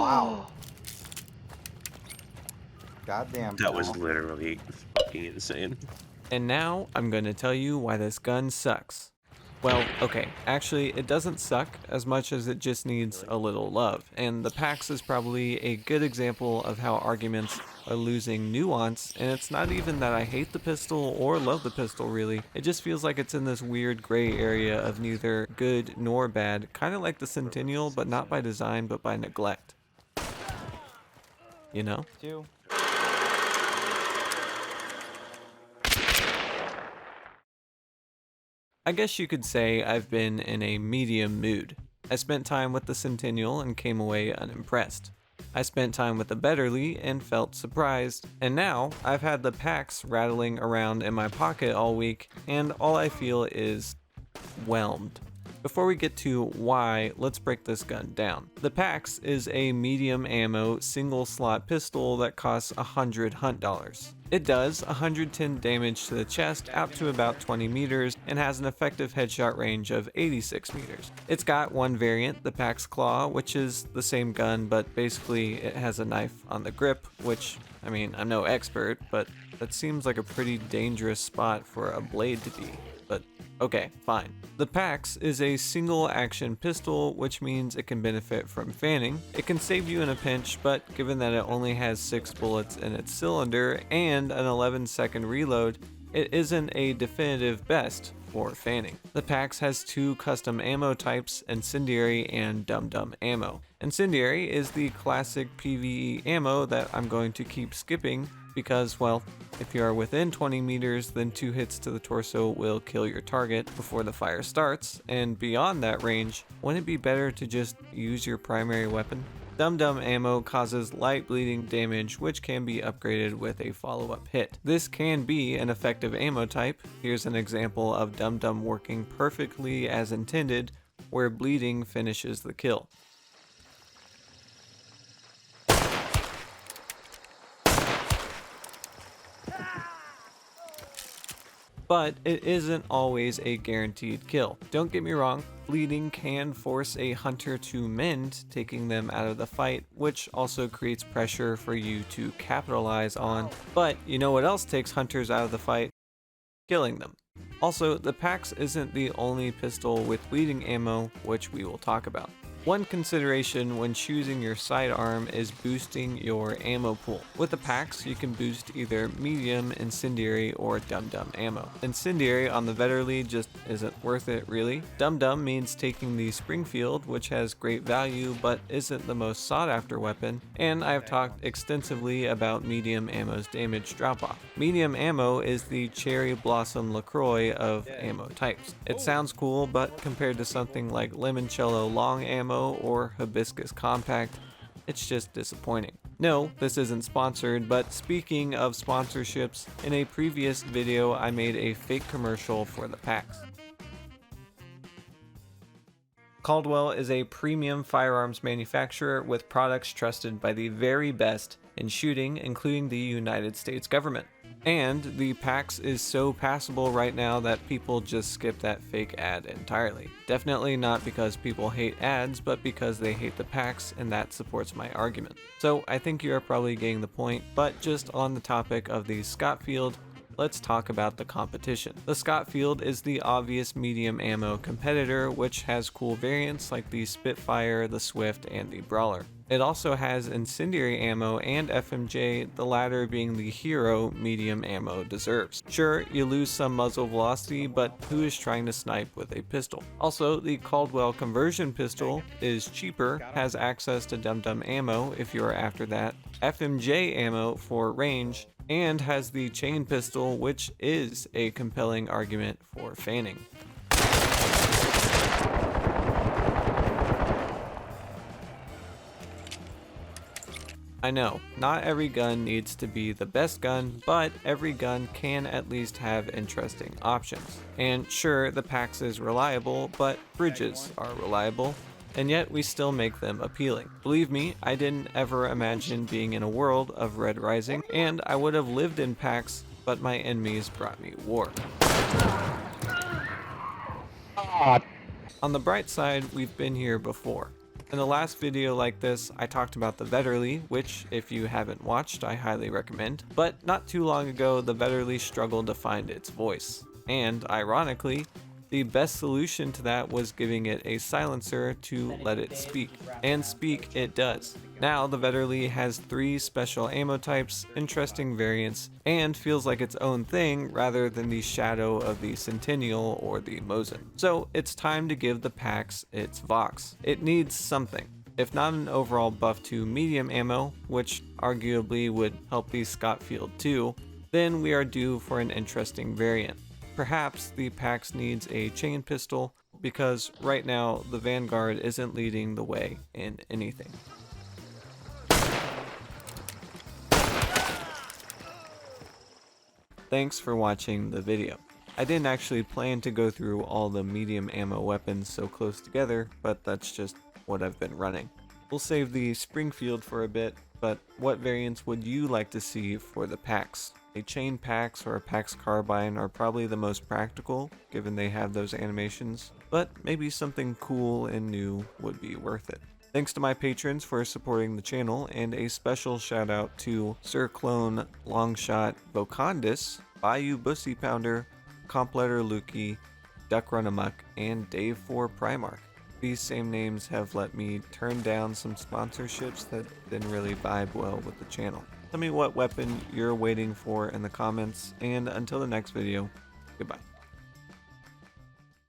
Wow. Goddamn. That was pal. literally fucking insane. And now I'm going to tell you why this gun sucks. Well, okay, actually it doesn't suck as much as it just needs a little love, and the PAX is probably a good example of how arguments are losing nuance, and it's not even that I hate the pistol or love the pistol really, it just feels like it's in this weird gray area of neither good nor bad, kind of like the Centennial, but not by design but by neglect. You know? Two. I guess you could say I've been in a medium mood. I spent time with the Centennial and came away unimpressed. I spent time with the Betterly and felt surprised, and now I've had the PAX rattling around in my pocket all week, and all I feel is whelmed. Before we get to why, let's break this gun down. The PAX is a medium ammo single slot pistol that costs $100 hunt dollars. It does 110 damage to the chest out to about 20 meters and has an effective headshot range of 86 meters. It's got one variant, the PAX Claw, which is the same gun, but basically it has a knife on the grip, which, I mean, I'm no expert, but that seems like a pretty dangerous spot for a blade to be. But okay, fine. The PAX is a single action pistol, which means it can benefit from fanning. It can save you in a pinch, but given that it only has 6 bullets in its cylinder and an 11-second reload, it isn't a definitive best for fanning. The PAX has 2 custom ammo types, Incendiary and Dum Dum ammo. Incendiary is the classic PvE ammo that I'm going to keep skipping because, well, if you are within 20 meters, then 2 hits to the torso will kill your target before the fire starts, and beyond that range, wouldn't it be better to just use your primary weapon? Dum Dum ammo causes light bleeding damage, which can be upgraded with a follow-up hit. This can be an effective ammo type. Here's an example of Dum Dum working perfectly as intended, where bleeding finishes the kill. But it isn't always a guaranteed kill. Don't get me wrong, bleeding can force a hunter to mend, taking them out of the fight, which also creates pressure for you to capitalize on. But you know what else takes hunters out of the fight? Killing them. Also, the PAX isn't the only pistol with bleeding ammo, which we will talk about. One consideration when choosing your sidearm is boosting your ammo pool. With the PAX, you can boost either medium, incendiary, or Dum Dum ammo. Incendiary on the Vetterli just isn't worth it really. Dum Dum means taking the Springfield, which has great value but isn't the most sought after weapon, and I've talked extensively about medium ammo's damage drop-off. Medium ammo is the Cherry Blossom LaCroix of ammo types. It sounds cool, but compared to something like Limoncello long ammo or Hibiscus Compact, it's just disappointing. No, this isn't sponsored, but speaking of sponsorships, in a previous video I made a fake commercial for the PAX. Caldwell is a premium firearms manufacturer with products trusted by the very best in shooting, including the United States government. And the PAX is so passable right now that people just skip that fake ad entirely. Definitely not because people hate ads, but because they hate the PAX, and that supports my argument. So I think you are probably getting the point, but just on the topic of the Scotfield, let's talk about the competition. The Scotfield is the obvious medium ammo competitor, which has cool variants like the Spitfire, the Swift, and the Brawler. It also has incendiary ammo and FMJ, the latter being the hero medium ammo deserves. Sure, you lose some muzzle velocity, but who is trying to snipe with a pistol? Also, the Caldwell conversion pistol is cheaper, has access to Dum Dum ammo if you are after that, FMJ ammo for range, and has the chain pistol, which is a compelling argument for fanning. I know, not every gun needs to be the best gun, but every gun can at least have interesting options. And sure, the PAX is reliable, but bridges are reliable, and yet we still make them appealing. Believe me, I didn't ever imagine being in a world of Red Rising, and I would have lived in PAX, but my enemies brought me war. On the bright side, we've been here before. In the last video like this, I talked about the Vetterli, which if you haven't watched, I highly recommend. But not too long ago, the Vetterli struggled to find its voice. And ironically, the best solution to that was giving it a silencer to let it speak. And speak it does. Now the Vetterli has 3 special ammo types, interesting variants, and feels like its own thing rather than the shadow of the Centennial or the Mosin. So it's time to give the packs its Vox. It needs something. If not an overall buff to medium ammo, which arguably would help the Scotfield too, then we are due for an interesting variant. Perhaps the PAX needs a chain pistol, because right now the Vanguard isn't leading the way in anything. Thanks for watching the video. I didn't actually plan to go through all the medium ammo weapons so close together, but that's just what I've been running. We'll save the Springfield for a bit, but what variants would you like to see for the PAX? A chain PAX or a PAX carbine are probably the most practical, given they have those animations, but maybe something cool and new would be worth it. Thanks to my patrons for supporting the channel, and a special shout out to Sir Clone, Longshot, Vocandis, Bayou Bussy Pounder, Completter Lukey, Duck Run Amok, and Dave 4 Primark. These same names have let me turn down some sponsorships that didn't really vibe well with the channel. Tell me what weapon you're waiting for in the comments, and until the next video, goodbye.